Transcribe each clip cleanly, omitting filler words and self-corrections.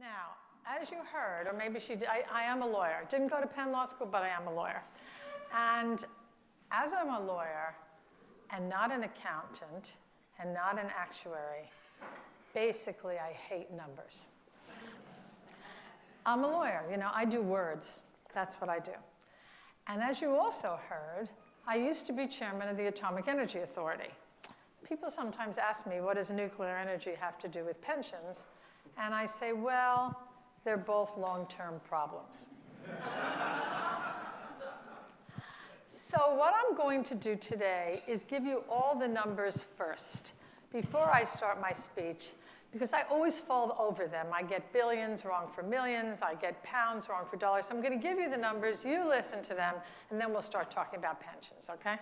Now, as you heard, or maybe she did, I am a lawyer. Didn't go to Penn Law School, but I am a lawyer. And as I'm a lawyer, and not an accountant, and not an actuary, basically I hate numbers. I'm a lawyer, you know, I do words. That's what I do. And as you also heard, I used to be chairman of the Atomic Energy Authority. People sometimes ask me, what does nuclear energy have to do with pensions? And I say, well, they're both long-term problems. So what I'm going to do today is give you all the numbers first before I start my speech, because I always fall over them. I get billions wrong for millions. I get pounds wrong for dollars. So I'm going to give you the numbers. You listen to them, and then we'll start talking about pensions, okay?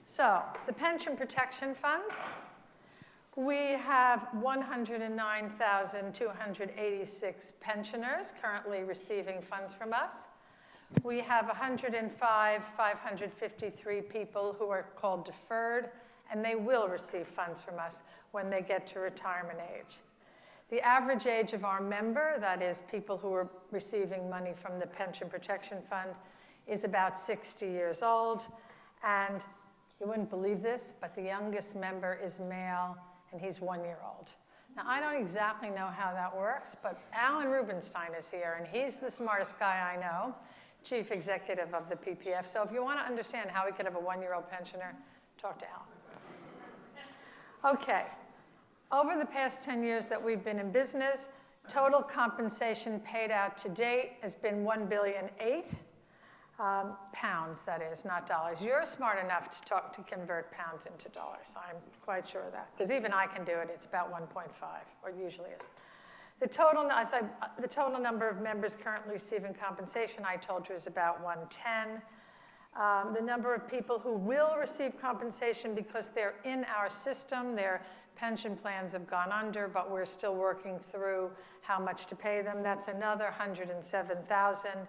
So the Pension Protection Fund, we have 109,286 pensioners currently receiving funds from us. We have 105,553 people who are called deferred, and they will receive funds from us when they get to retirement age. The average age of our member, that is people who are receiving money from the Pension Protection Fund, is about 60 years old. And you wouldn't believe this, but the youngest member is male, and he's 1 year old. Now, I don't exactly know how that works, but Alan Rubinstein is here, and he's the smartest guy I know, chief executive of the PPF. So if you want to understand how we could have a 1-year-old pensioner, talk to Alan. Okay, over the past 10 years that we've been in business, total compensation paid out to date has been $1.8 billion, pounds, that is, not dollars. You're smart enough to convert pounds into dollars. I'm quite sure of that, because even I can do it. It's about 1.5, or it usually is. The total number of members currently receiving compensation, I told you, is about 110. The number of people who will receive compensation because they're in our system, their pension plans have gone under, but we're still working through how much to pay them, that's another 107,000.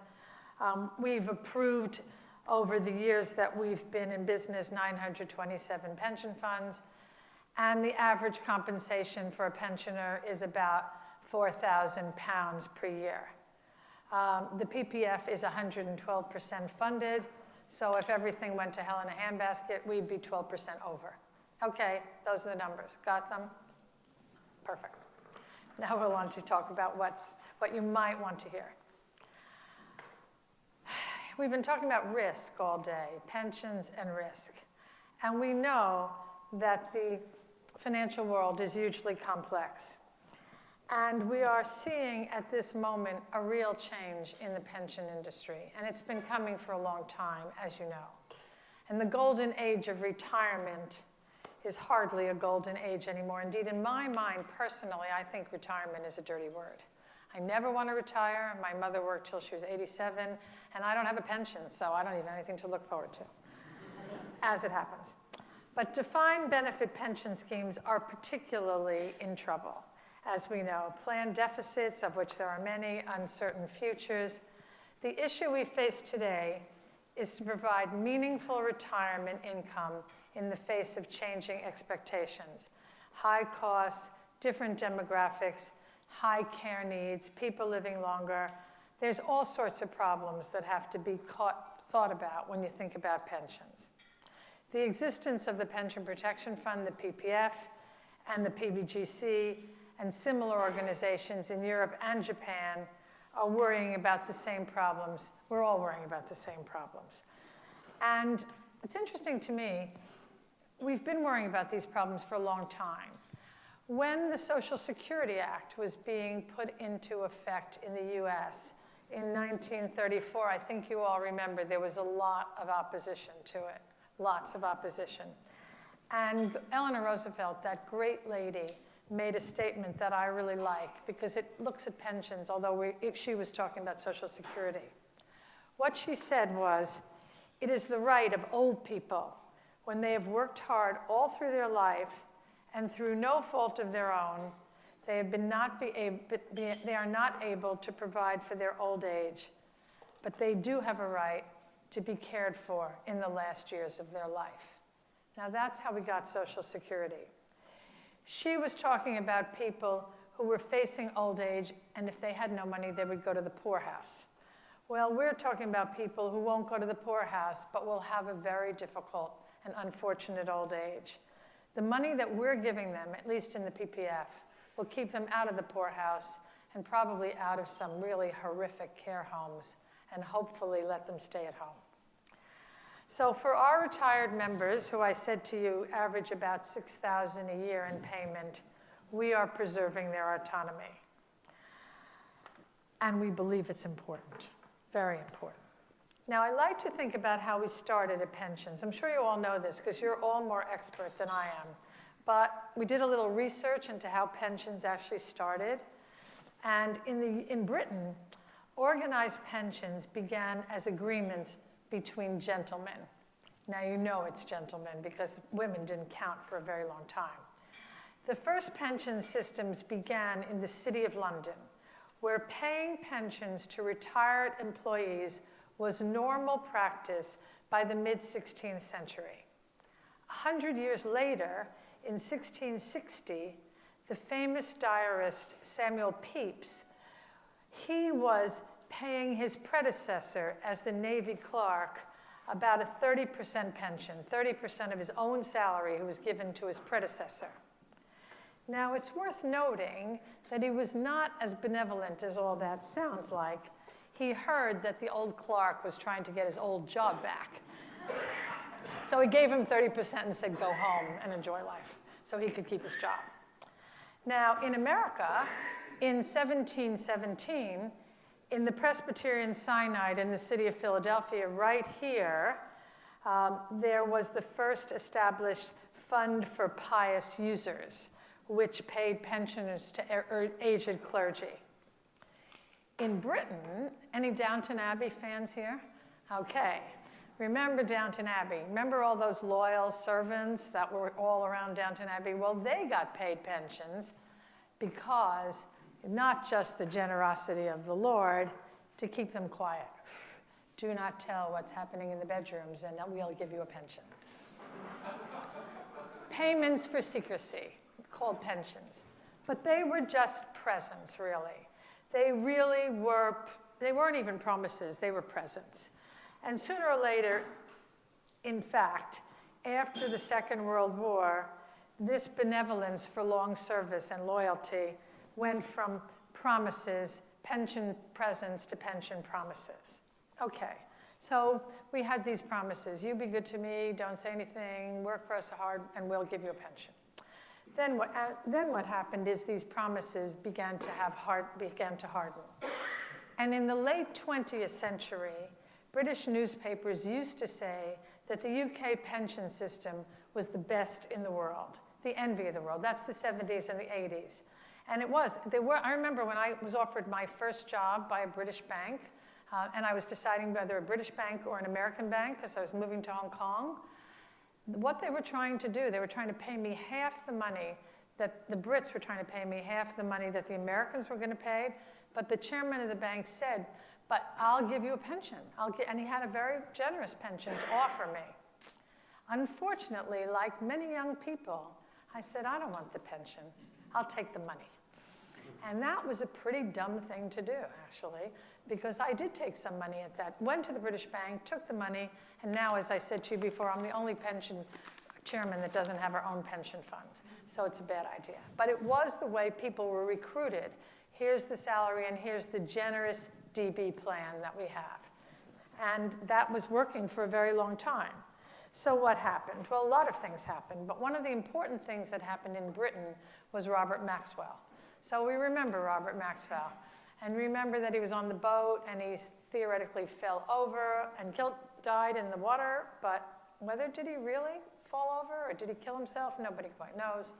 We've approved over the years that we've been in business 927 pension funds, and the average compensation for a pensioner is about £4,000 per year. The PPF is 112% funded, so if everything went to hell in a handbasket, we'd be 12% over. Okay, those are the numbers. Got them? Perfect. Now we'll on to talk about what you might want to hear. We've been talking about risk all day, pensions and risk. And we know that the financial world is hugely complex. And we are seeing at this moment a real change in the pension industry. And it's been coming for a long time, as you know. And the golden age of retirement is hardly a golden age anymore. Indeed, in my mind, personally, I think retirement is a dirty word. I never want to retire. My mother worked till she was 87, and I don't have a pension, so I don't even have anything to look forward to, as it happens. But defined benefit pension schemes are particularly in trouble. As we know, planned deficits, of which there are many, uncertain futures. The issue we face today is to provide meaningful retirement income in the face of changing expectations. High costs, different demographics, high care needs, people living longer. There's all sorts of problems that have to be thought about when you think about pensions. The existence of the Pension Protection Fund, the PPF, and the PBGC, and similar organizations in Europe and Japan are worrying about the same problems. We're all worrying about the same problems. And it's interesting to me, we've been worrying about these problems for a long time. When the Social Security Act was being put into effect in the US in 1934, I think you all remember there was a lot of opposition to it, lots of opposition. And Eleanor Roosevelt, that great lady, made a statement that I really like because it looks at pensions, although she was talking about Social Security. What she said was, it is the right of old people, when they have worked hard all through their life and through no fault of their own, they are not able to provide for their old age, but they do have a right to be cared for in the last years of their life. Now that's how we got Social Security. She was talking about people who were facing old age, and if they had no money, they would go to the poorhouse. Well, we're talking about people who won't go to the poorhouse, but will have a very difficult and unfortunate old age. The money that we're giving them, at least in the PPF, will keep them out of the poorhouse and probably out of some really horrific care homes, and hopefully let them stay at home. So for our retired members, who I said to you average about $6,000 a year in payment, we are preserving their autonomy. And we believe it's important, very important. Now, I like to think about how we started at pensions. I'm sure you all know this because you're all more expert than I am. But we did a little research into how pensions actually started. And in Britain, organized pensions began as agreements between gentlemen. Now you know it's gentlemen because women didn't count for a very long time. The first pension systems began in the City of London, where paying pensions to retired employees was normal practice by the mid-16th century. 100 years later, in 1660, the famous diarist Samuel Pepys, he was paying his predecessor as the Navy clerk about a 30% pension, 30% of his own salary, who was given to his predecessor. Now, it's worth noting that he was not as benevolent as all that sounds like. He heard that the old clerk was trying to get his old job back. So he gave him 30% and said, go home and enjoy life, so he could keep his job. Now, in America, in 1717, in the Presbyterian Synod in the city of Philadelphia, right here, there was the first established fund for pious users, which paid pensioners to aged clergy. In Britain, any Downton Abbey fans here? Okay. Remember Downton Abbey. Remember all those loyal servants that were all around Downton Abbey? Well, they got paid pensions because not just the generosity of the Lord to keep them quiet. Do not tell what's happening in the bedrooms, and we'll give you a pension. Payments for secrecy, called pensions. But they were just presents, really. They weren't even promises, they were presents. And sooner or later, in fact, after the Second World War, this benevolence for long service and loyalty went from promises, pension presents, to pension promises. Okay, so we had these promises. You be good to me, don't say anything, work for us hard, and we'll give you a pension. Then what happened is these promises began to harden. And in the late 20th century, British newspapers used to say that the UK pension system was the best in the world, the envy of the world. That's the 70s and the 80s. And it was. I remember when I was offered my first job by a British bank, and I was deciding whether a British bank or an American bank, because I was moving to Hong Kong. What they were trying to do, they were trying to pay me half the money that the Brits were trying to pay me, half the money that the Americans were going to pay. But the chairman of the bank said, but I'll give you a pension. And he had a very generous pension to offer me. Unfortunately, like many young people, I said, I don't want the pension. I'll take the money. And that was a pretty dumb thing to do, actually, because I did take some money at that, went to the British bank, took the money, and now, as I said to you before, I'm the only pension chairman that doesn't have our own pension fund. So it's a bad idea. But it was the way people were recruited. Here's the salary, and here's the generous DB plan that we have. And that was working for a very long time. So what happened? Well, a lot of things happened, but one of the important things that happened in Britain was Robert Maxwell. So we remember Robert Maxwell, and remember that he was on the boat, and he theoretically fell over and died in the water, but whether did he really fall over or did he kill himself? Nobody quite knows.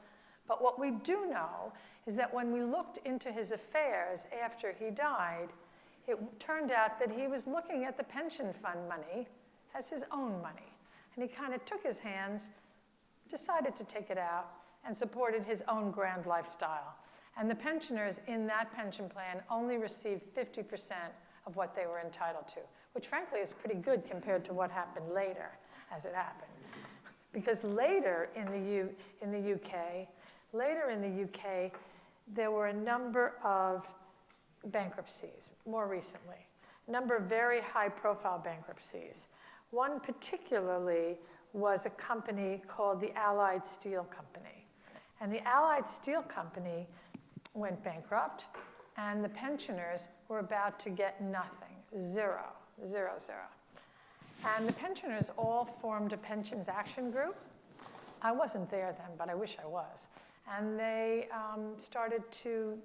But what we do know is that when we looked into his affairs after he died, it turned out that he was looking at the pension fund money as his own money. And he kind of took his hands, decided to take it out, and supported his own grand lifestyle. And the pensioners in that pension plan only received 50% of what they were entitled to, which frankly is pretty good compared to what happened later, as it happened. Because later in the UK, there were a number of bankruptcies more recently, a number of very high-profile bankruptcies. One particularly was a company called the Allied Steel Company. And the Allied Steel Company went bankrupt, and the pensioners were about to get nothing, zero. And the pensioners all formed a pensions action group. I wasn't there then, but I wish I was. And they started to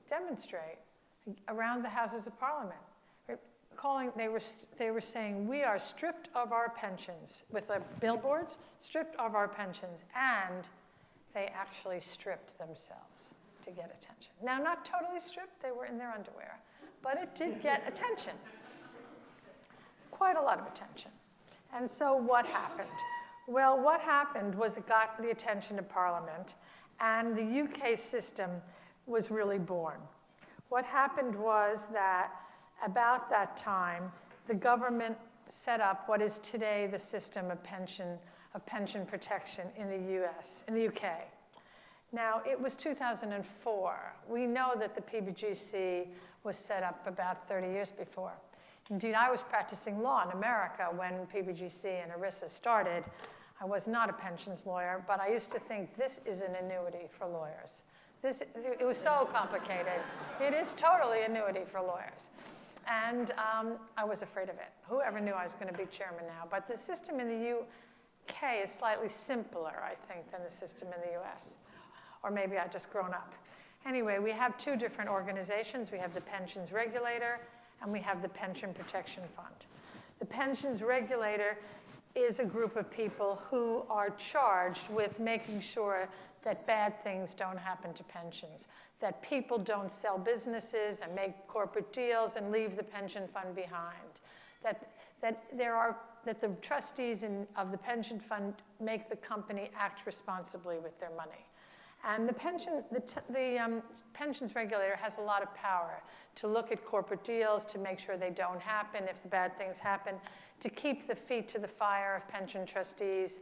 demonstrate around the Houses of Parliament. They were saying, we are stripped of our pensions, with their billboards, stripped of our pensions, and they actually stripped themselves to get attention. Now, not totally stripped, they were in their underwear, but it did get attention. Quite a lot of attention. And so what happened? Well, what happened was it got the attention of Parliament, and the UK system was really born. What happened was that about that time, the government set up what is today the system of pension protection in the UK. Now, it was 2004. We know that the PBGC was set up about 30 years before. Indeed, I was practicing law in America when PBGC and ERISA started. I was not a pensions lawyer, but I used to think this is an annuity for lawyers. It was so complicated. It is totally annuity for lawyers. And I was afraid of it. Whoever knew I was going to be chairman now? But the system in the UK is slightly simpler, I think, than the system in the US. Or maybe I'd just grown up. Anyway, we have two different organizations. We have the Pensions Regulator, and we have the Pension Protection Fund. The Pensions Regulator is a group of people who are charged with making sure that bad things don't happen to pensions, that people don't sell businesses and make corporate deals and leave the pension fund behind, that the trustees of the pension fund make the company act responsibly with their money. And the pensions regulator has a lot of power to look at corporate deals, to make sure they don't happen if the bad things happen, to keep the feet to the fire of pension trustees.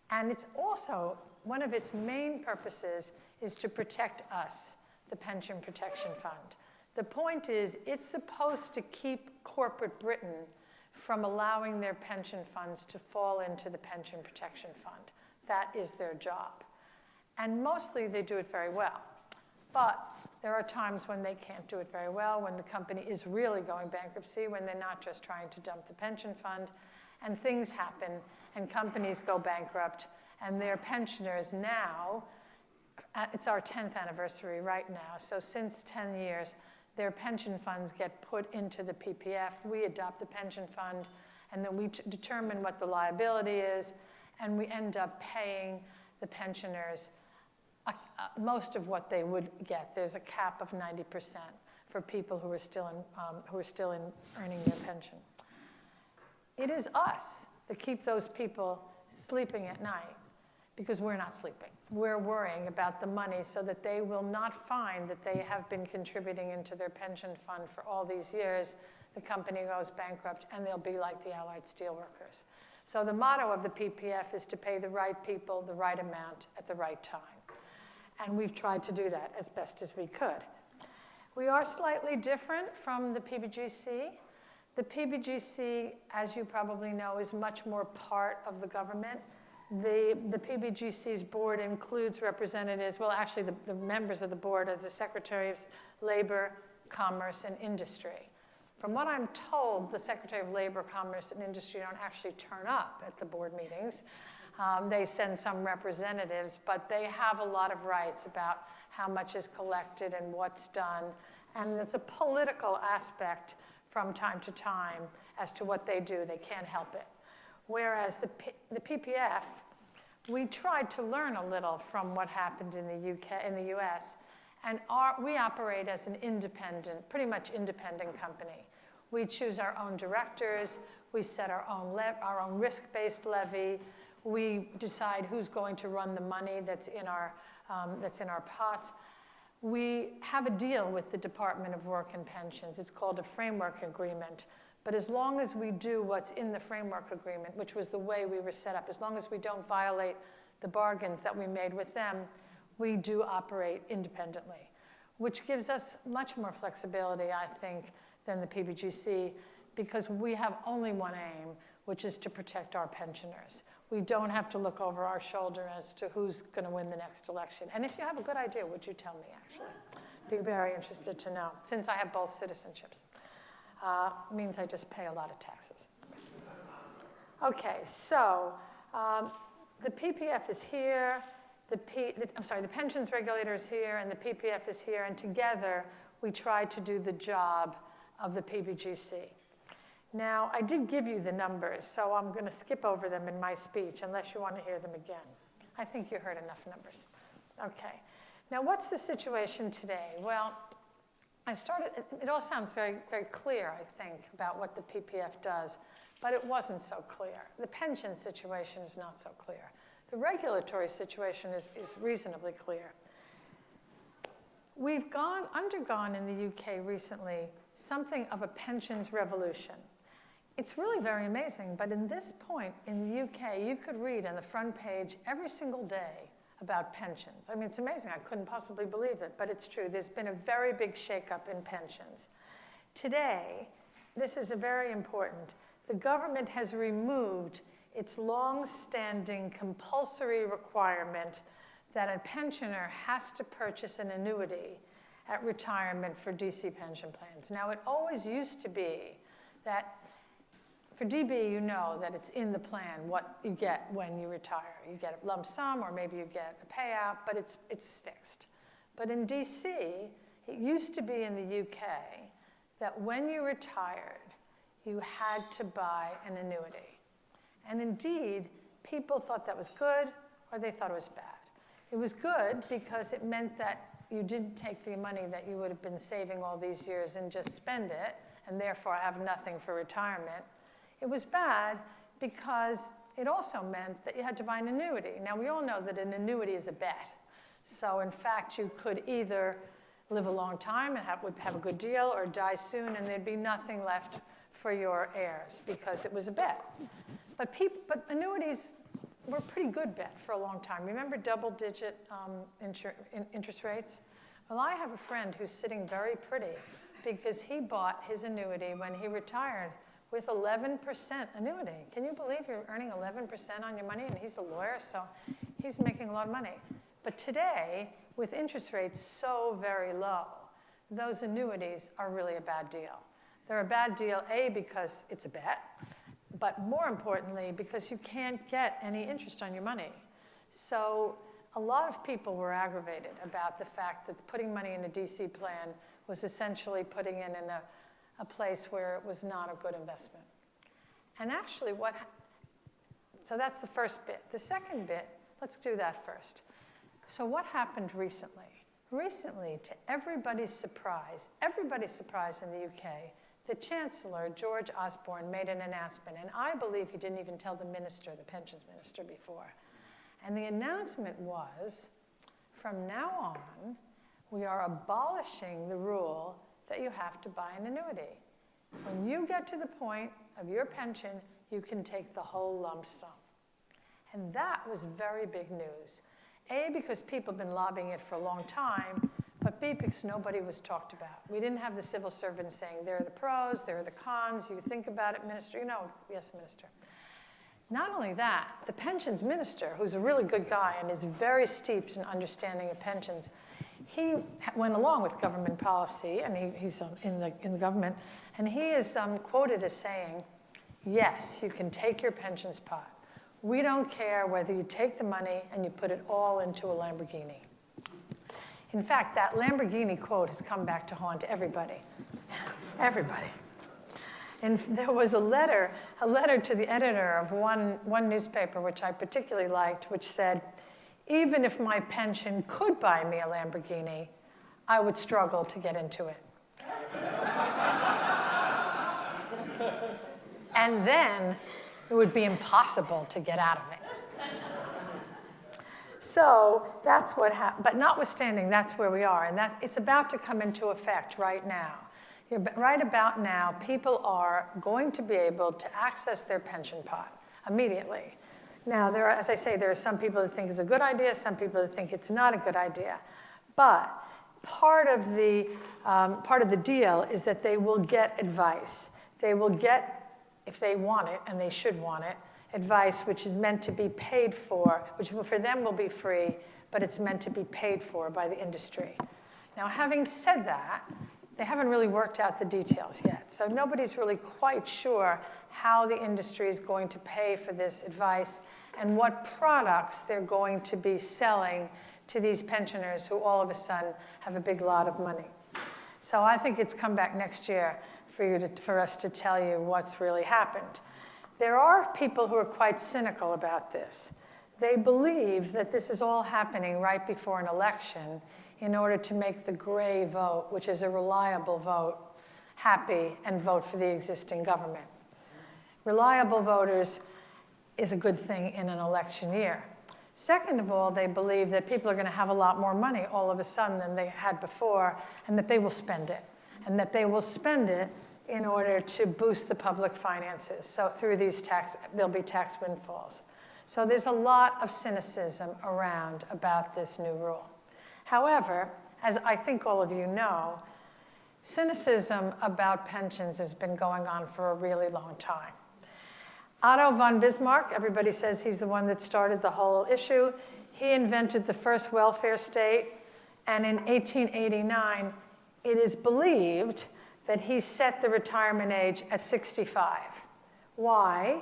And it's also, one of its main purposes is to protect us, the Pension Protection Fund. The point is, it's supposed to keep corporate Britain from allowing their pension funds to fall into the Pension Protection Fund. That is their job. And mostly they do it very well. But there are times when they can't do it very well, when the company is really going bankruptcy, when they're not just trying to dump the pension fund, and things happen, and companies go bankrupt, and their pensioners now, it's our 10th anniversary right now, so since 10 years, their pension funds get put into the PPF. We adopt the pension fund, and then we determine what the liability is, and we end up paying the pensioners most of what they would get. There's a cap of 90% for people who are still in earning their pension. It is us that keep those people sleeping at night, because we're not sleeping. We're worrying about the money so that they will not find that they have been contributing into their pension fund for all these years. The company goes bankrupt, and they'll be like the Allied Steelworkers. So the motto of the PPF is to pay the right people the right amount at the right time. And we've tried to do that as best as we could. We are slightly different from the PBGC. The PBGC, as you probably know, is much more part of the government. The PBGC's board includes representatives, well, actually the members of the board are the Secretary of Labor, Commerce, and Industry. From what I'm told, the Secretary of Labor, Commerce, and Industry don't actually turn up at the board meetings. They send some representatives, but they have a lot of rights about how much is collected and what's done. And it's a political aspect from time to time as to what they do. They can't help it. Whereas the PPF, we tried to learn a little from what happened in the US, and we operate as an independent, pretty much independent company. We choose our own directors. We set our own risk-based levy. We decide who's going to run the money that's in our pot. We have a deal with the Department of Work and Pensions. It's called a framework agreement. But as long as we do what's in the framework agreement, which was the way we were set up, as long as we don't violate the bargains that we made with them, we do operate independently. which gives us much more flexibility, I think, than the PBGC, because we have only one aim, which is to protect our pensioners. We don't have to look over our shoulder as to who's going to win the next election. And if you have a good idea, would you tell me, actually? Be very interested to know, since I have both citizenships. Means I just pay a lot of taxes. Okay, so the PPF is here, the pensions regulator is here, and the PPF is here, and together we try to do the job of the PBGC. Now, I did give you the numbers, so I'm going to skip over them in my speech unless you want to hear them again. I think you heard enough numbers. Okay. Now, what's the situation today? Well, it all sounds very, very clear, I think, about what the PPF does, but it wasn't so clear. The pension situation is not so clear. The regulatory situation is reasonably clear. We've undergone in the UK recently something of a pensions revolution. It's really very amazing, but in this point in the UK, you could read on the front page every single day about pensions. I mean, it's amazing. I couldn't possibly believe it, but it's true. There's been a very big shakeup in pensions. Today, this is very important. The government has removed its long-standing compulsory requirement that a pensioner has to purchase an annuity at retirement for DC pension plans. Now, it always used to be that for DB, you know that it's in the plan what you get when you retire. You get a lump sum, or maybe you get a payout, but it's fixed. But in DC, it used to be in the UK that when you retired, you had to buy an annuity. And indeed, people thought that was good, or they thought it was bad. It was good because it meant that you didn't take the money that you would have been saving all these years and just spend it, and therefore have nothing for retirement. It was bad because it also meant that you had to buy an annuity. Now, we all know that an annuity is a bet. So, in fact, you could either live a long time and have a good deal, or die soon, and there'd be nothing left for your heirs because it was a bet. But annuities were a pretty good bet for a long time. Remember double-digit interest rates? Well, I have a friend who's sitting very pretty because he bought his annuity when he retired with 11% annuity. Can you believe you're earning 11% on your money? And he's a lawyer, so he's making a lot of money. But today, with interest rates so very low, those annuities are really a bad deal. They're a bad deal, A, because it's a bet, but more importantly, because you can't get any interest on your money. So a lot of people were aggravated about the fact that putting money in a DC plan was essentially putting it in a place where it was not a good investment. And actually so that's the first bit. The second bit, let's do that first. So what happened recently? Recently, to everybody's surprise in the UK, the Chancellor, George Osborne, made an announcement, and I believe he didn't even tell the minister, the pensions minister, before. And the announcement was, from now on, we are abolishing the rule that you have to buy an annuity. When you get to the point of your pension, you can take the whole lump sum. And that was very big news. A, because people have been lobbying it for a long time, but B, because nobody was talked about. We didn't have the civil servants saying, there are the pros, there are the cons, you think about it, minister. You know, yes, minister. Not only that, the pensions minister, who's a really good guy and is very steeped in understanding of pensions, he went along with government policy, and he's in the government, and he is quoted as saying, yes, you can take your pensions pot. We don't care whether you take the money and you put it all into a Lamborghini. In fact, that Lamborghini quote has come back to haunt everybody. Everybody. And there was a letter to the editor of one newspaper, which I particularly liked, which said, even if my pension could buy me a Lamborghini, I would struggle to get into it. And then it would be impossible to get out of it. So that's what happened. But notwithstanding, that's where we are. And it's about to come into effect right now. Right about now, people are going to be able to access their pension pot immediately. Now, as I say, there are some people that think it's a good idea, some people that think it's not a good idea. But part of the deal is that they will get advice. They will get, if they want it, and they should want it, advice which is meant to be paid for, which for them will be free, but it's meant to be paid for by the industry. Now, having said that, they haven't really worked out the details yet. So nobody's really quite sure how the industry is going to pay for this advice and what products they're going to be selling to these pensioners who all of a sudden have a big lot of money. So I think it's come back next year for us to tell you what's really happened. There are people who are quite cynical about this. They believe that this is all happening right before an election in order to make the gray vote, which is a reliable vote, happy and vote for the existing government. Reliable voters is a good thing in an election year. Second of all, they believe that people are going to have a lot more money all of a sudden than they had before, and that they will spend it. And that they will spend it in order to boost the public finances. So through these there'll be tax windfalls. So there's a lot of cynicism around about this new rule. However, as I think all of you know, cynicism about pensions has been going on for a really long time. Otto von Bismarck, everybody says he's the one that started the whole issue. He invented the first welfare state, and in 1889, it is believed that he set the retirement age at 65. Why?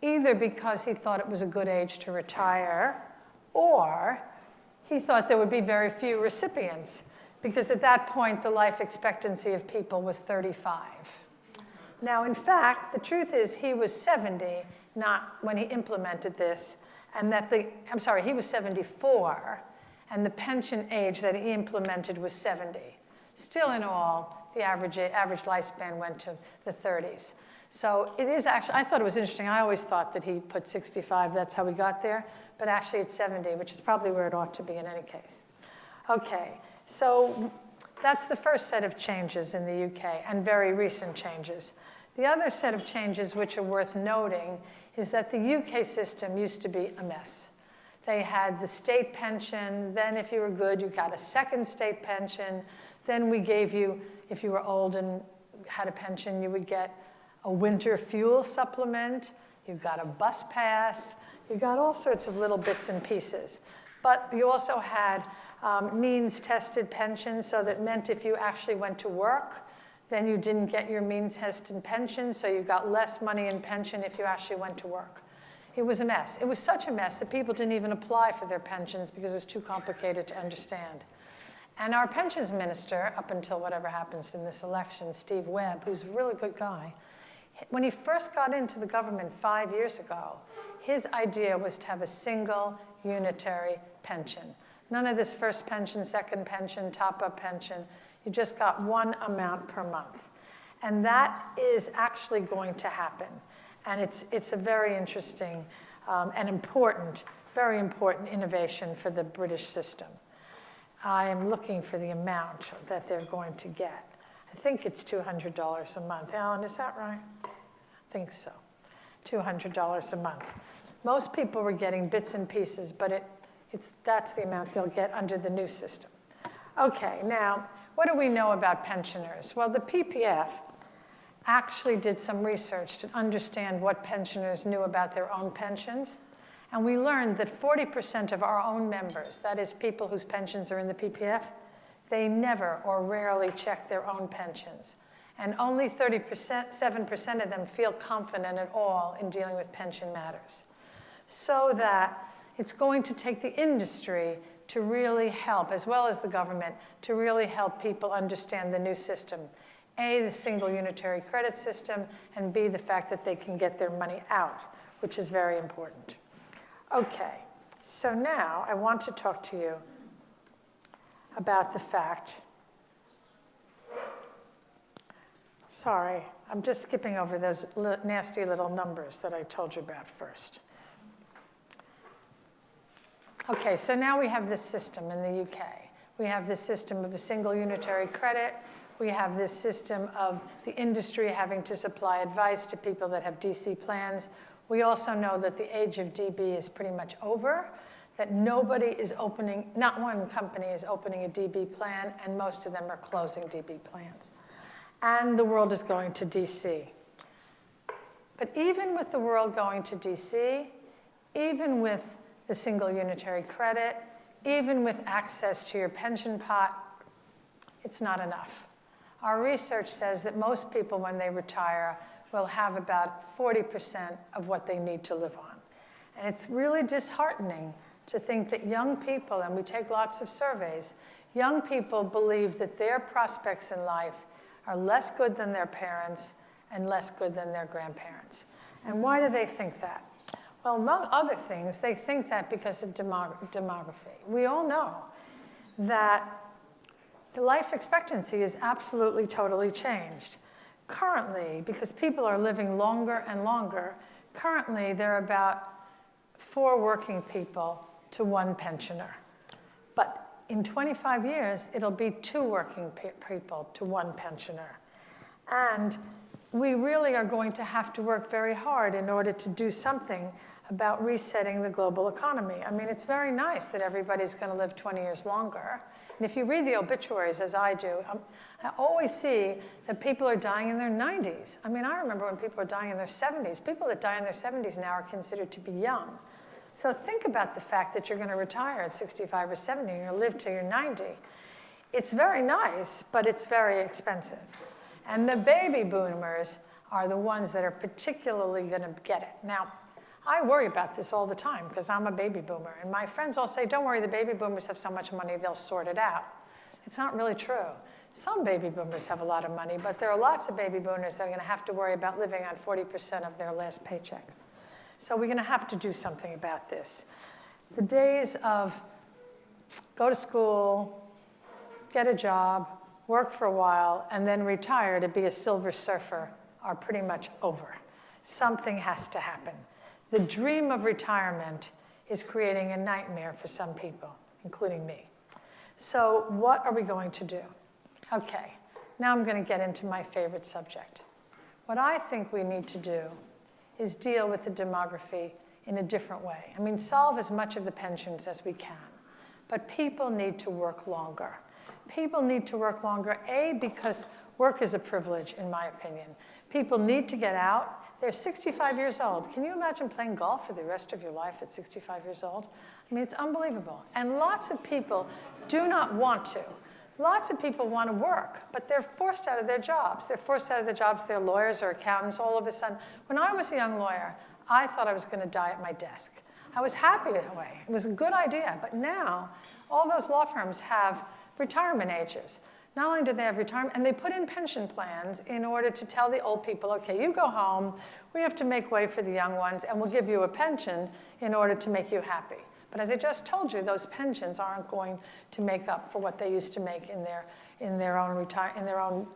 Either because he thought it was a good age to retire, or he thought there would be very few recipients, because at that point, the life expectancy of people was 35. Now, in fact, the truth is he was 70, not when he implemented this, and that he was 74, and the pension age that he implemented was 70. Still in all, the average lifespan went to the 30s. So it is actually, I thought it was interesting. I always thought that he put 65, that's how we got there, but actually it's 70, which is probably where it ought to be in any case. Okay, so that's the first set of changes in the UK, and very recent changes. The other set of changes which are worth noting is that the UK system used to be a mess. They had the state pension, then if you were good, you got a second state pension, then we gave you, if you were old and had a pension, you would get a winter fuel supplement, you got a bus pass, you got all sorts of little bits and pieces. But you also had means-tested pensions, so that meant if you actually went to work, then you didn't get your means-tested pension, so you got less money in pension if you actually went to work. It was a mess. It was such a mess that people didn't even apply for their pensions because it was too complicated to understand. And our pensions minister, up until whatever happens in this election, Steve Webb, who's a really good guy, when he first got into the government 5 years ago, his idea was to have a single unitary pension. None of this first pension, second pension, top-up pension. You just got one amount per month. And that is actually going to happen. And it's a very interesting and important, very important innovation for the British system. I am looking for the amount that they're going to get. I think it's $200 a month. Alan, is that right? I think so. $200 a month. Most people were getting bits and pieces, but that's the amount they'll get under the new system. Okay, now, what do we know about pensioners? Well, the PPF actually did some research to understand what pensioners knew about their own pensions. And we learned that 40% of our own members, that is people whose pensions are in the PPF, they never or rarely check their own pensions. And only 7% of them feel confident at all in dealing with pension matters. So that it's going to take the industry to really help, as well as the government, to really help people understand the new system. A, the single unitary credit system, and B, the fact that they can get their money out, which is very important. Okay, so now I want to talk to you about the fact, sorry, I'm just skipping over those nasty little numbers that I told you about first. Okay, so now we have this system in the UK. We have this system of a single unitary credit. We have this system of the industry having to supply advice to people that have DC plans. We also know that the age of DB is pretty much over, that nobody is opening, not one company is opening a DB plan, and most of them are closing DB plans. And the world is going to DC. But even with the world going to DC, even with the single unitary credit, even with access to your pension pot, it's not enough. Our research says that most people, when they retire, will have about 40% of what they need to live on. And it's really disheartening to think that young people, and we take lots of surveys, young people believe that their prospects in life are less good than their parents and less good than their grandparents. And why do they think that? Well, among other things, they think that because of demography. We all know that the life expectancy is absolutely, totally changed. Currently, because people are living longer and longer, currently there are about 4 working people to 1 pensioner. But in 25 years, it'll be 2 working people to 1 pensioner. And we really are going to have to work very hard in order to do something about resetting the global economy. I mean, it's very nice that everybody's going to live 20 years longer. And if you read the obituaries, as I do, I always see that people are dying in their 90s. I mean, I remember when people were dying in their 70s. People that die in their 70s now are considered to be young. So think about the fact that you're going to retire at 65 or 70 and you'll live till you're 90. It's very nice, but it's very expensive. And the baby boomers are the ones that are particularly going to get it. Now, I worry about this all the time because I'm a baby boomer. And my friends all say, don't worry, the baby boomers have so much money, they'll sort it out. It's not really true. Some baby boomers have a lot of money, but there are lots of baby boomers that are going to have to worry about living on 40% of their last paycheck. So we're going to have to do something about this. The days of go to school, get a job, work for a while, and then retire to be a silver surfer are pretty much over. Something has to happen. The dream of retirement is creating a nightmare for some people, including me. So what are we going to do? Okay, now I'm going to get into my favorite subject. What I think we need to do is deal with the demography in a different way. I mean, solve as much of the pensions as we can, but people need to work longer. People need to work longer, A, because work is a privilege, in my opinion. People need to get out. They're 65 years old. Can you imagine playing golf for the rest of your life at 65 years old? I mean, it's unbelievable. And lots of people do not want to. Lots of people want to work, but they're forced out of their jobs. They're forced out of their jobs. They're lawyers or accountants all of a sudden. When I was a young lawyer, I thought I was going to die at my desk. I was happy that way. It was a good idea. But now, all those law firms have retirement ages. Not only do they have retirement, and they put in pension plans in order to tell the old people, okay, you go home, we have to make way for the young ones, and we'll give you a pension in order to make you happy. But as I just told you, those pensions aren't going to make up for what they used to make in their own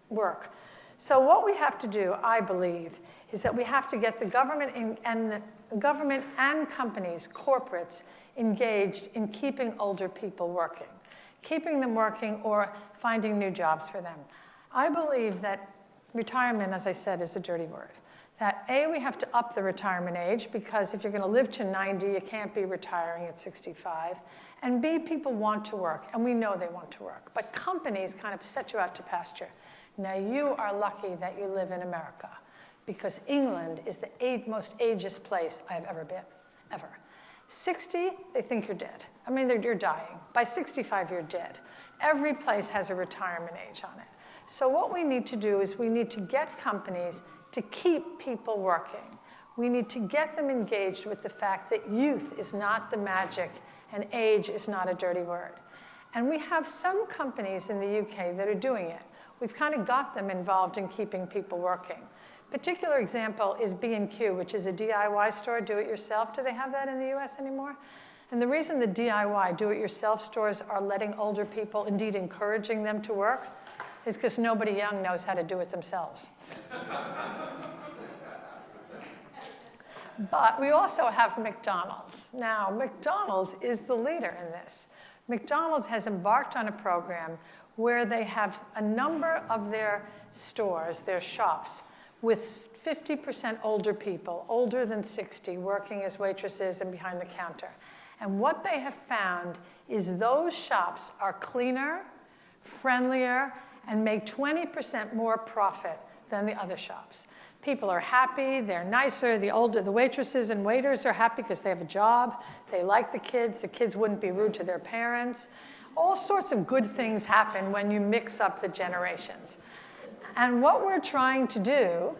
work. So what we have to do, I believe, is that we have to get the government and companies, corporates, engaged in keeping older people working. Keeping them working or finding new jobs for them. I believe that retirement, as I said, is a dirty word. That A, we have to up the retirement age because if you're going to live to 90, you can't be retiring at 65. And B, people want to work, and we know they want to work. But companies kind of set you out to pasture. Now, you are lucky that you live in America because England is the most ageist place I've ever been, ever. 60, they think you're dead. I mean, you're dying. By 65, you're dead. Every place has a retirement age on it. So what we need to do is we need to get companies to keep people working. We need to get them engaged with the fact that youth is not the magic and age is not a dirty word. And we have some companies in the UK that are doing it. We've kind of got them involved in keeping people working. Particular example is B&Q, which is a DIY store, do-it-yourself. Do they have that in the US anymore? And the reason the DIY, do-it-yourself stores are letting older people, indeed encouraging them to work, is because nobody young knows how to do it themselves. But we also have McDonald's. Now, McDonald's is the leader in this. McDonald's has embarked on a program where they have a number of their stores, their shops, with 50% older people, older than 60, working as waitresses and behind the counter. And what they have found is those shops are cleaner, friendlier, and make 20% more profit than the other shops. People are happy, they're nicer, the waitresses and waiters are happy because they have a job, they like the kids wouldn't be rude to their parents. All sorts of good things happen when you mix up the generations. And what we're trying to do,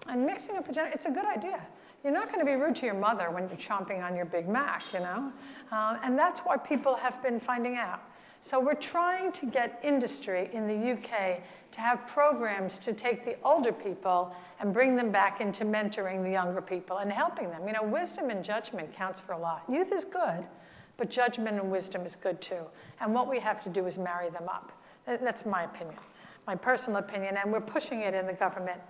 and mixing up the generations, it's a good idea. You're not going to be rude to your mother when you're chomping on your Big Mac, you know? And that's what people have been finding out. So we're trying to get industry in the UK to have programs to take the older people and bring them back into mentoring the younger people and helping them. You know, wisdom and judgment counts for a lot. Youth is good, but judgment and wisdom is good too. And what we have to do is marry them up. That's my opinion, my personal opinion, and we're pushing it in the government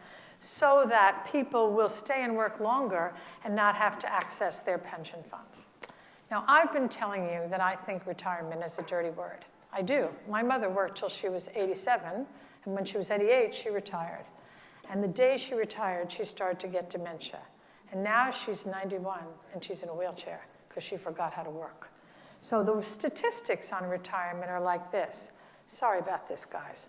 so that people will stay and work longer and not have to access their pension funds. Now, I've been telling you that I think retirement is a dirty word. I do. My mother worked till she was 87, and when she was 88, she retired. And the day she retired, she started to get dementia. And now she's 91, and she's in a wheelchair because she forgot how to work. So the statistics on retirement are like this. Sorry about this, guys.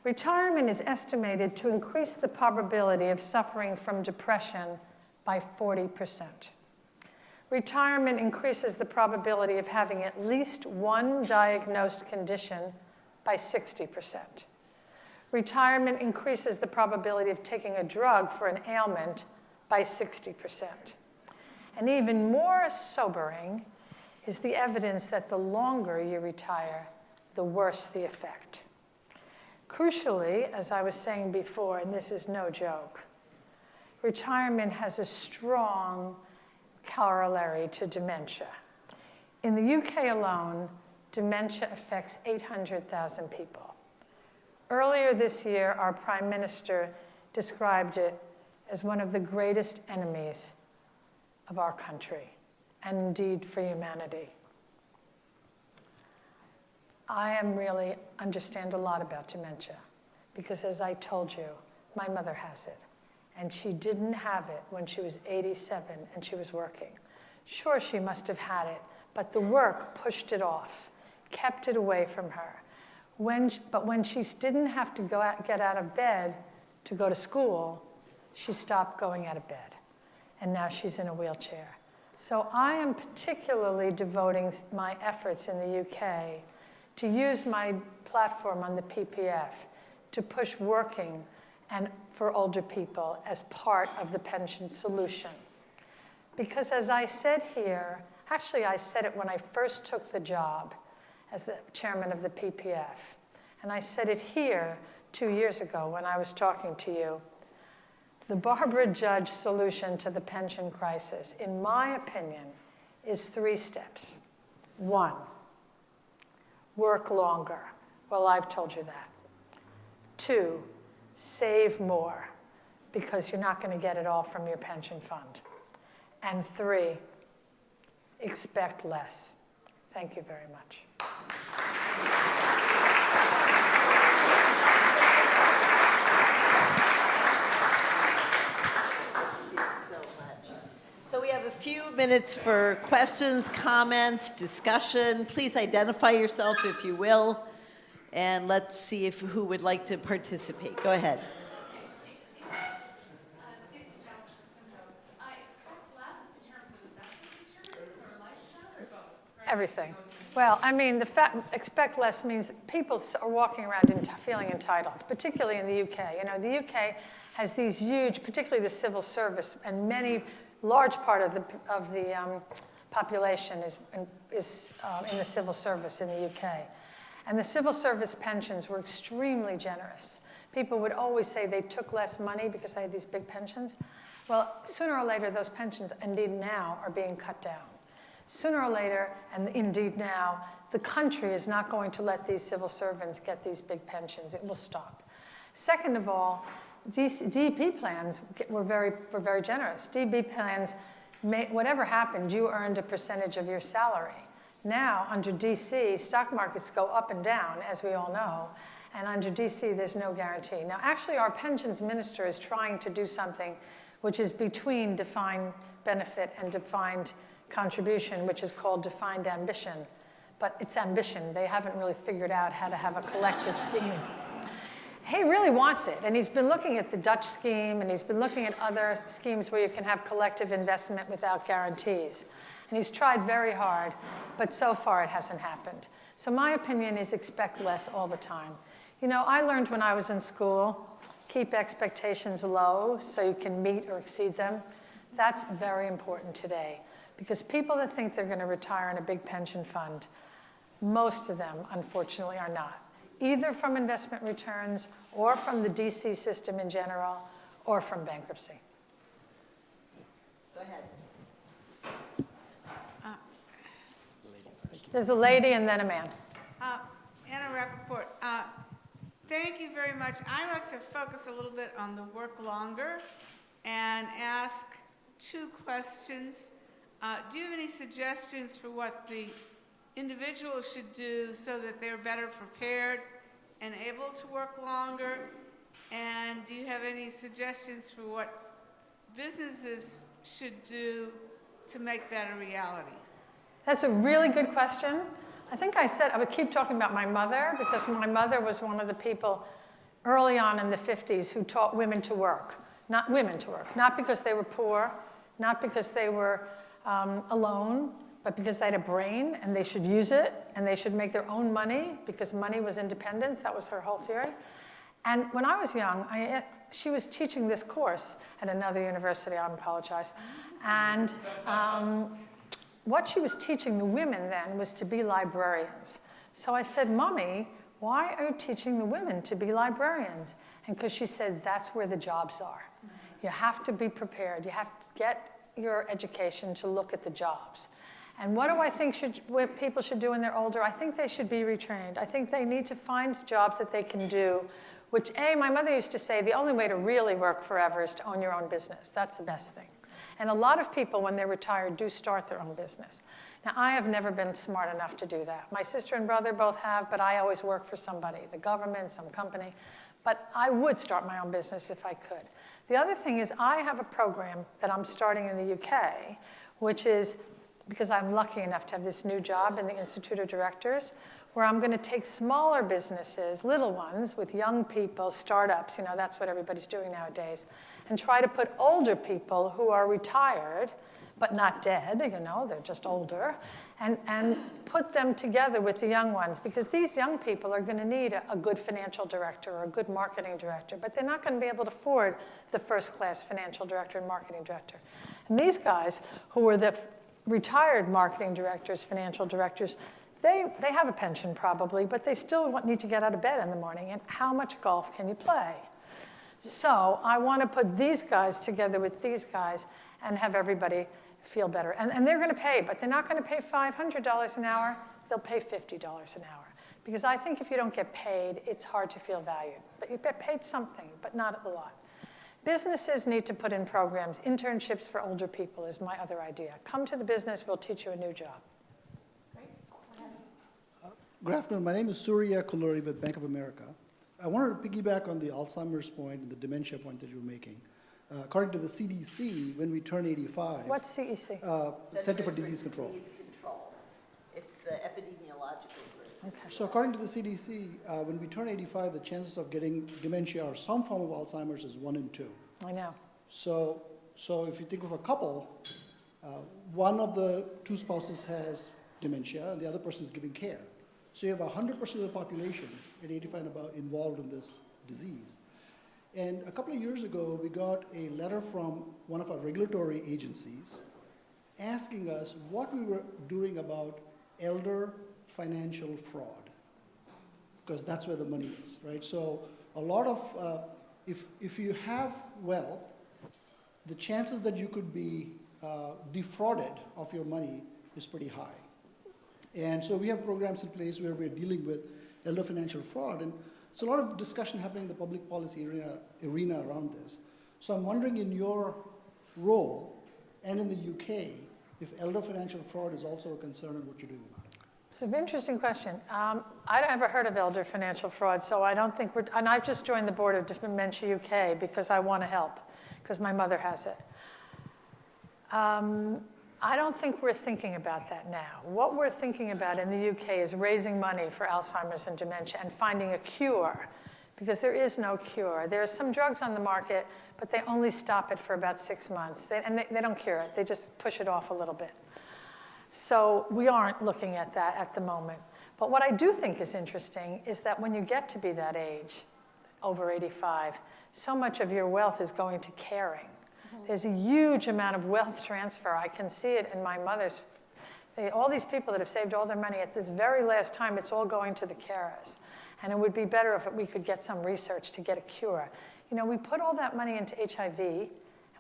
Retirement is estimated to increase the probability of suffering from depression by 40%. Retirement increases the probability of having at least one diagnosed condition by 60%. Retirement increases the probability of taking a drug for an ailment by 60%. And even more sobering is the evidence that the longer you retire, the worse the effect. Crucially, as I was saying before, and this is no joke, retirement has a strong corollary to dementia. In the UK alone, dementia affects 800,000 people. Earlier this year, our Prime Minister described it as one of the greatest enemies of our country, and indeed for humanity. I really understand a lot about dementia, because as I told you, my mother has it. And she didn't have it when she was 87 and she was working. Sure, she must have had it, but the work pushed it off, kept it away from her. But when she didn't have to get out of bed to go to school, she stopped going out of bed. And now she's in a wheelchair. So I am particularly devoting my efforts in the UK to use my platform on the PPF to push working and for older people as part of the pension solution. Because as I said here, actually I said it when I first took the job as the chairman of the PPF, and I said it here 2 years ago when I was talking to you, the Barbara Judge solution to the pension crisis, in my opinion, is 3 steps. 1, work longer. Well, I've told you that. 2, save more, because you're not going to get it all from your pension fund. And 3, expect less. Thank you very much. Thank you so much. So we have a few minutes for questions, comments, discussion. Please identify yourself if you will. And let's see who would like to participate. Go ahead. Everything. Well, I mean, expect less means people are walking around feeling entitled, particularly in the UK. You know, the UK has these huge, particularly the civil service, and large part of the population is in the civil service in the UK. And the civil service pensions were extremely generous. People would always say they took less money because they had these big pensions. Well, sooner or later, those pensions, indeed now, are being cut down. Sooner or later, and indeed now, the country is not going to let these civil servants get these big pensions. It will stop. Second of all, DB plans were very generous. DB plans, whatever happened, you earned a percentage of your salary. Now, under DC, stock markets go up and down, as we all know, and under DC, there's no guarantee. Now, actually, our pensions minister is trying to do something which is between defined benefit and defined contribution, which is called defined ambition. But it's ambition. They haven't really figured out how to have a collective scheme. He really wants it, and he's been looking at the Dutch scheme, and he's been looking at other schemes where you can have collective investment without guarantees. And he's tried very hard, but so far it hasn't happened. So my opinion is expect less all the time. You know, I learned when I was in school, keep expectations low so you can meet or exceed them. That's very important today, because people that think they're going to retire in a big pension fund, most of them, unfortunately, are not. Either from investment returns, or from the DC system in general, or from bankruptcy. Go ahead. There's a lady and then a man. Anna Rappaport, thank you very much. I'd like to focus a little bit on the work longer and ask two questions. Do you have any suggestions for what the individuals should do so that they're better prepared and able to work longer? And do you have any suggestions for what businesses should do to make that a reality? That's a really good question. I think I said I would keep talking about my mother, because my mother was one of the people early on in the 50s who taught women to work. Not women to work, not because they were poor, not because they were alone, but because they had a brain and they should use it and they should make their own money because money was independence. That was her whole theory. And when I was young, she was teaching this course at another university, I apologize. And what she was teaching the women then was to be librarians. So I said, Mommy, why are you teaching the women to be librarians? And because she said, that's where the jobs are. You have to be prepared. You have to get your education to look at the jobs. And what do I think what people should do when they're older? I think they should be retrained. I think they need to find jobs that they can do, which, my mother used to say, the only way to really work forever is to own your own business. That's the best thing. And a lot of people, when they're retired, do start their own business. Now, I have never been smart enough to do that. My sister and brother both have, but I always work for somebody, the government, some company. But I would start my own business if I could. The other thing is I have a program that I'm starting in the UK, which is, because I'm lucky enough to have this new job in the Institute of Directors, where I'm going to take smaller businesses, little ones, with young people, startups, that's what everybody's doing nowadays, and try to put older people who are retired, but not dead, they're just older, and put them together with the young ones, because these young people are going to need a good financial director or a good marketing director, but they're not going to be able to afford the first-class financial director and marketing director. And these guys, who are the retired marketing directors, financial directors, they have a pension probably, but they still need to get out of bed in the morning. And how much golf can you play? So I want to put these guys together with these guys and have everybody feel better. And they're going to pay, but they're not going to pay $500 an hour. They'll pay $50 an hour. Because I think if you don't get paid, it's hard to feel valued. But you get paid something, but not a lot. Businesses need to put in programs. Internships for older people is my other idea. Come to the business, we'll teach you a new job. Good afternoon. My name is Surya Kuluri with Bank of America. I wanted to piggyback on the Alzheimer's point and the dementia point that you were making. According to the CDC, when we turn 85... What's CEC? Center for Disease Control. It's the epidemiological group. Okay. So according to the CDC, when we turn 85, the chances of getting dementia or some form of Alzheimer's is 1 in 2. I know. So if you think of a couple, one of the two spouses has dementia and the other person is giving care. So you have 100% of the population at 85 and above involved in this disease. And a couple of years ago, we got a letter from one of our regulatory agencies asking us what we were doing about elder financial fraud, because that's where the money is, right? So a lot of, if you have wealth, the chances that you could be defrauded of your money is pretty high. And so we have programs in place where we're dealing with elder financial fraud. And there's a lot of discussion happening in the public policy arena around this. So I'm wondering, in your role and in the UK, if elder financial fraud is also a concern and what you're doing about it. It's an interesting question. I've never heard of elder financial fraud, so I don't think and I've just joined the board of Dementia UK because I want to help, because my mother has it. I don't think we're thinking about that now. What we're thinking about in the UK is raising money for Alzheimer's and dementia and finding a cure, because there is no cure. There are some drugs on the market, but they only stop it for about 6 months. They don't cure it. They just push it off a little bit. So we aren't looking at that at the moment. But what I do think is interesting is that when you get to be that age, over 85, so much of your wealth is going to caring. There's a huge amount of wealth transfer. I can see it in my mother's. All these people that have saved all their money at this very last time, it's all going to the carers. And it would be better if we could get some research to get a cure. You know, we put all that money into HIV, and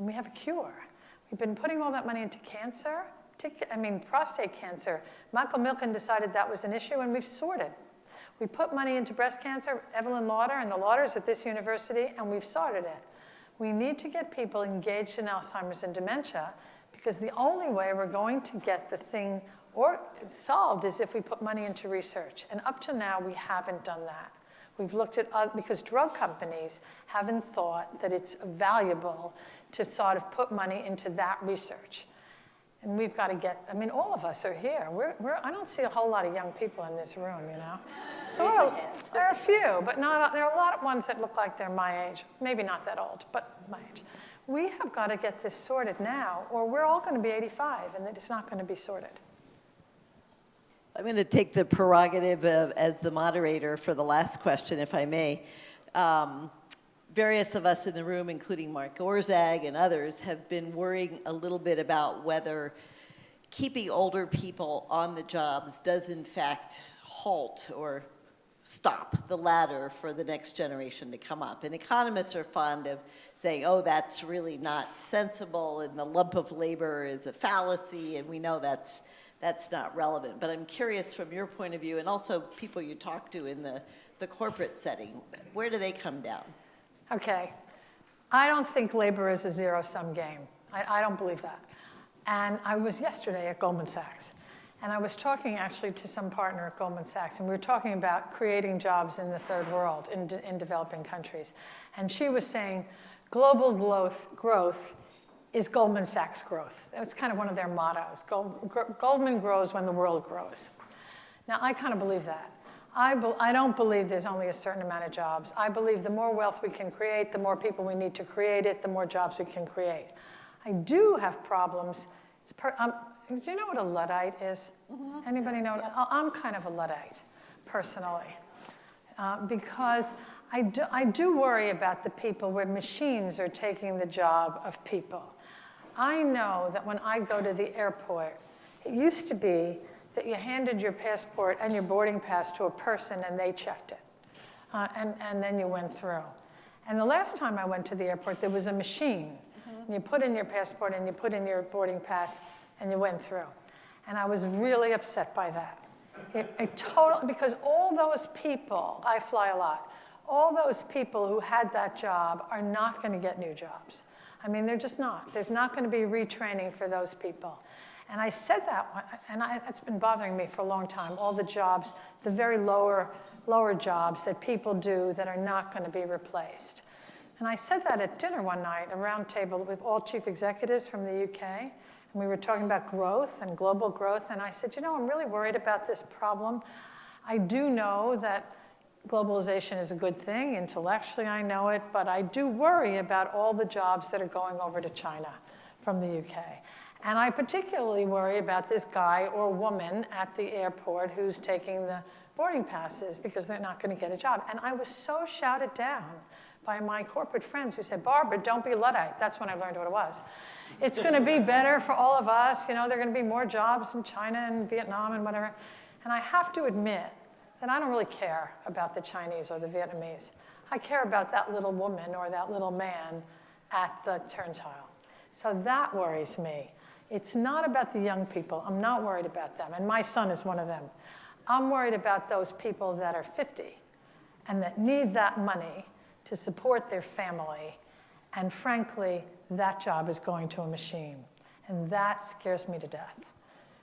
we have a cure. We've been putting all that money into cancer, prostate cancer. Michael Milken decided that was an issue, and we've sorted. We put money into breast cancer, Evelyn Lauder and the Lauders at this university, and we've sorted it. We need to get people engaged in Alzheimer's and dementia, because the only way we're going to get the thing solved is if we put money into research. And up to now, we haven't done that. We've looked at, because drug companies haven't thought that it's valuable to sort of put money into that research. And we've got to get, all of us are here. I don't see a whole lot of young people in this room, you know. There are a few, but there are a lot of ones that look like they're my age. Maybe not that old, but my age. We have got to get this sorted now, or we're all going to be 85, and it's not going to be sorted. I'm going to take the prerogative as the moderator for the last question, if I may. Various of us in the room, including Mark Orzag and others, have been worrying a little bit about whether keeping older people on the jobs does in fact halt or stop the ladder for the next generation to come up. And economists are fond of saying, oh, that's really not sensible, and the lump of labor is a fallacy, and we know that's not relevant. But I'm curious from your point of view, and also people you talk to in the corporate setting, where do they come down? Okay, I don't think labor is a zero-sum game. I don't believe that. And I was yesterday at Goldman Sachs, and I was talking actually to some partner at Goldman Sachs, and we were talking about creating jobs in the third world, in developing countries. And she was saying global growth is Goldman Sachs growth. That's kind of one of their mottos. Goldman grows when the world grows. Now, I kind of believe that. I don't believe there's only a certain amount of jobs. I believe the more wealth we can create, the more people we need to create it, the more jobs we can create. I do have problems. Do you know what a Luddite is? Mm-hmm. Anybody know? Yeah. I'm kind of a Luddite, personally, because I do worry about the people where machines are taking the job of people. I know that when I go to the airport, it used to be that you handed your passport and your boarding pass to a person and they checked it. And then you went through. And the last time I went to the airport, there was a machine. Mm-hmm. And you put in your passport and you put in your boarding pass and you went through. And I was really upset by that. Because all those people, I fly a lot, all those people who had that job are not going to get new jobs. They're just not. There's not going to be retraining for those people. And I said that, and it's been bothering me for a long time, all the jobs, the very lower jobs that people do that are not going to be replaced. And I said that at dinner one night, a round table with all chief executives from the UK, and we were talking about growth and global growth, and I said, I'm really worried about this problem. I do know that globalization is a good thing. Intellectually, I know it, but I do worry about all the jobs that are going over to China from the UK. And I particularly worry about this guy or woman at the airport who's taking the boarding passes because they're not going to get a job. And I was so shouted down by my corporate friends who said, Barbara, don't be Luddite. That's when I learned what it was. It's going to be better for all of us. There are going to be more jobs in China and Vietnam and whatever. And I have to admit that I don't really care about the Chinese or the Vietnamese. I care about that little woman or that little man at the turnstile. So that worries me. It's not about the young people. I'm not worried about them. And my son is one of them. I'm worried about those people that are 50 and that need that money to support their family. And frankly, that job is going to a machine. And that scares me to death.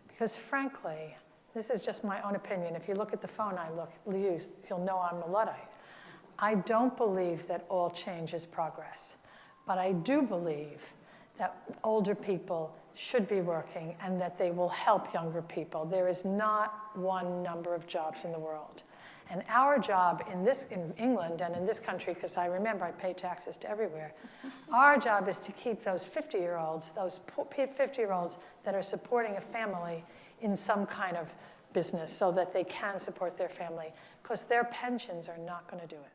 Because frankly, this is just my own opinion. If you look at the phone I use, you'll know I'm a Luddite. I don't believe that all change is progress. But I do believe that older people should be working and that they will help younger people. There is not one number of jobs in the world. And our job in England and in this country, because I remember I pay taxes to everywhere, our job is to keep those 50-year-olds, those 50-year-olds that are supporting a family in some kind of business so that they can support their family, because their pensions are not going to do it.